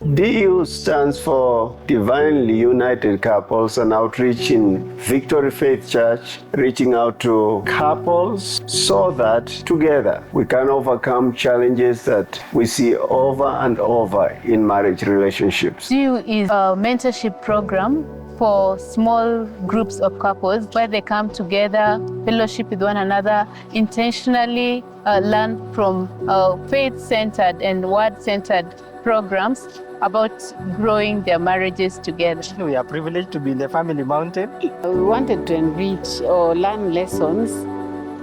DU stands for Divinely United Couples, an outreach in Victory Faith Church, reaching out to couples so that together we can overcome challenges that we see over and over in marriage relationships. DU is a mentorship program for small groups of couples where they come together, fellowship with one another, intentionally learn from faith-centered and word-centered programs about growing their marriages together. We are privileged to be in the family mountain. We wanted to enrich or learn lessons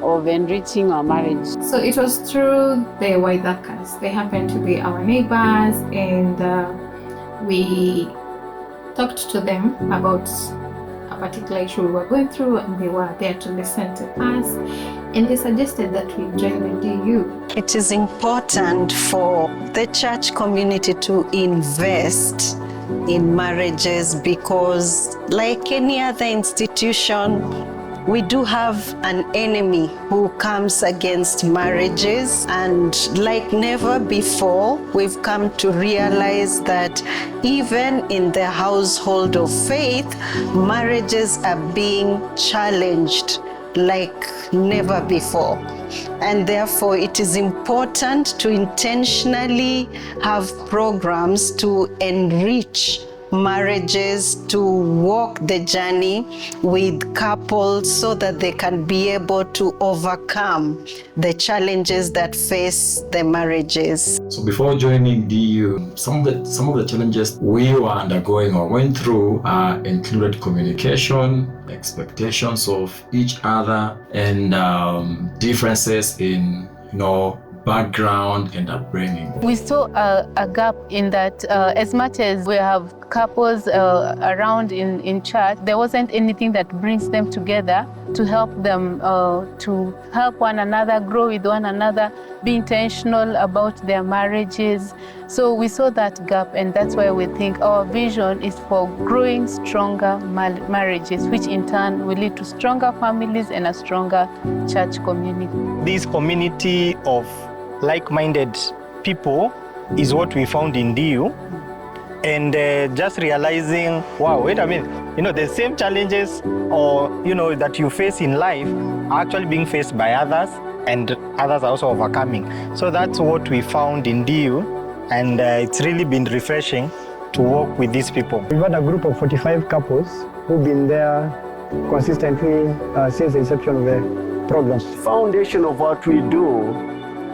of enriching our marriage. So it was through the Waithakas. They happened to be our neighbors, and we talked to them about a particular issue we were going through, and they were there to listen to us, and they suggested that we join the DU. It is important for the church community to invest in marriages because, like any other institution, we do have an enemy who comes against marriages, and like never before, we've come to realize that even in the household of faith, marriages are being challenged like never before. And therefore, it is important to intentionally have programs to enrich marriages, to walk the journey with couples so that they can be able to overcome the challenges that face the marriages. So before joining DU, some of the challenges we were undergoing or went through included communication, expectations of each other, and differences in background and upbringing. We saw a gap in that as much as we have couples around in church, there wasn't anything that brings them together to help them to help one another, grow with one another, be intentional about their marriages. So we saw that gap, and that's why we think our vision is for growing stronger marriages, which in turn will lead to stronger families and a stronger church community. This community of like-minded people is what we found in DU, and just realizing, wow, wait a minute, the same challenges that you face in life are actually being faced by others, and others are also overcoming. So that's what we found in DU, and it's really been refreshing to work with these people. We've had a group of 45 couples who've been there consistently since the inception of the programs. The foundation of what we do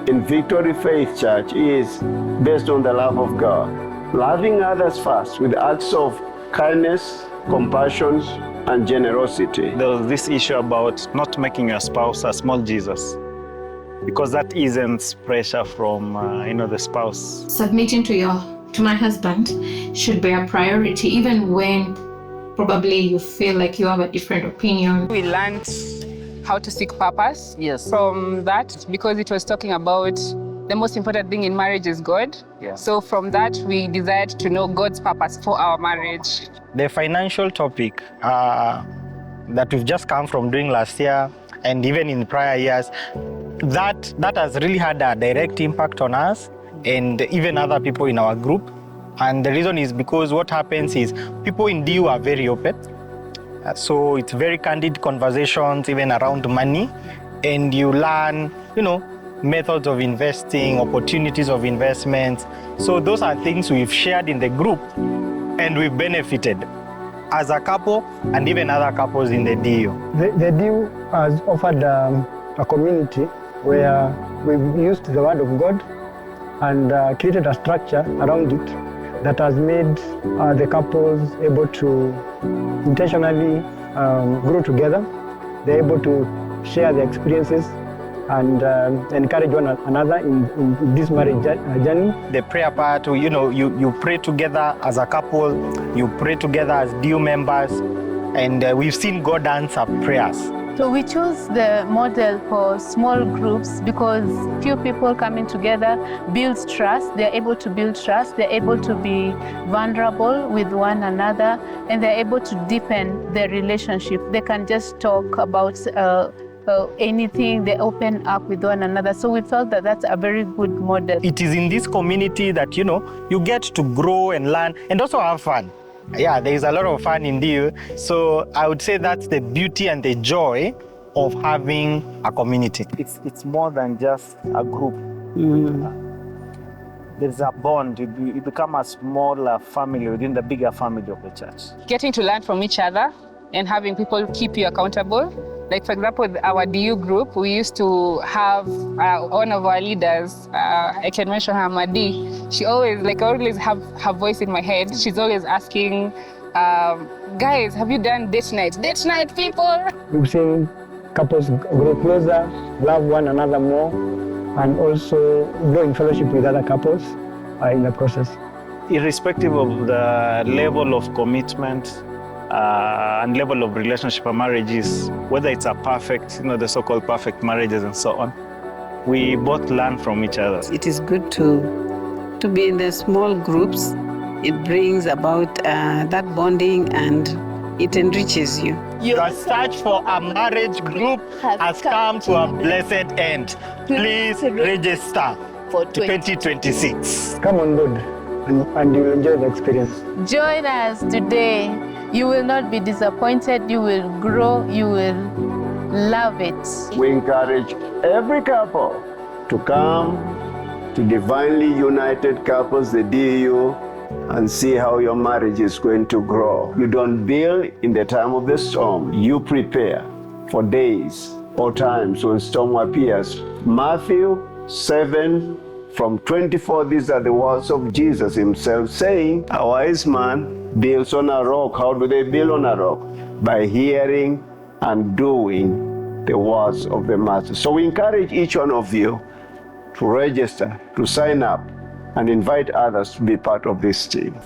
in Victory Faith Church is based on the love of God. Loving others first with acts of kindness, compassion, and generosity. There was this issue about not making your spouse a small Jesus, because that isn't pressure from the spouse. Submitting to my husband should be a priority, even when probably you feel like you have a different opinion. We learned how to seek purpose from that, because it was talking about the most important thing in marriage is God. Yeah. So from that, we desired to know God's purpose for our marriage. The financial topic that we've just come from doing last year and even in prior years, that has really had a direct impact on us and even other people in our group. And the reason is because what happens is people in DU are very open. So it's very candid conversations even around money, and you learn, methods of investing, opportunities of investments. So those are things we've shared in the group, and we've benefited as a couple and even other couples in the DU. The DU has offered a community where we've used the Word of God and created a structure around it that has made the couples able to intentionally grow together. They're able to share their experiences and encourage one another in this marriage journey. The prayer part, you pray together as a couple, you pray together as DU members, and we've seen God answer prayers. So we chose the model for small groups because few people coming together builds trust. They're able to build trust. They're able to be vulnerable with one another, and they're able to deepen their relationship. They can just talk about anything. They open up with one another. So we felt that that's a very good model. It is in this community that, you get to grow and learn and also have fun. Yeah, there is a lot of fun in DU. So I would say that's the beauty and the joy of having a community. It's more than just a group. There's a bond. You become a smaller family within the bigger family of the church. Getting to learn from each other and having people keep you accountable. Like, for example, our DU group, we used to have one of our leaders, I can mention her, Madi. She always have her voice in my head. She's always asking, guys, have you done date night? Date night, people! We've seen couples grow closer, love one another more, and also grow in fellowship with other couples in the process. Irrespective of the level of commitment and level of relationship or marriages, whether it's a perfect, the so-called perfect marriages and so on, we both learn from each other. It is good to be in the small groups. It brings about that bonding and it enriches you. Your search for a marriage group has come to a blessed end. Please register for 2026. Come on board and you'll enjoy the experience. Join us today. You will not be disappointed. You will grow. You will love it. We encourage every couple to come to Divinely United Couples, the DU, and see how your marriage is going to grow. You don't build in the time of the storm. You prepare for days or times when storm appears. Matthew 7 from 24, these are the words of Jesus himself saying, a wise man builds on a rock. How do they build on a rock? By hearing and doing the words of the Master. So we encourage each one of you to register, to sign up, and invite others to be part of this team.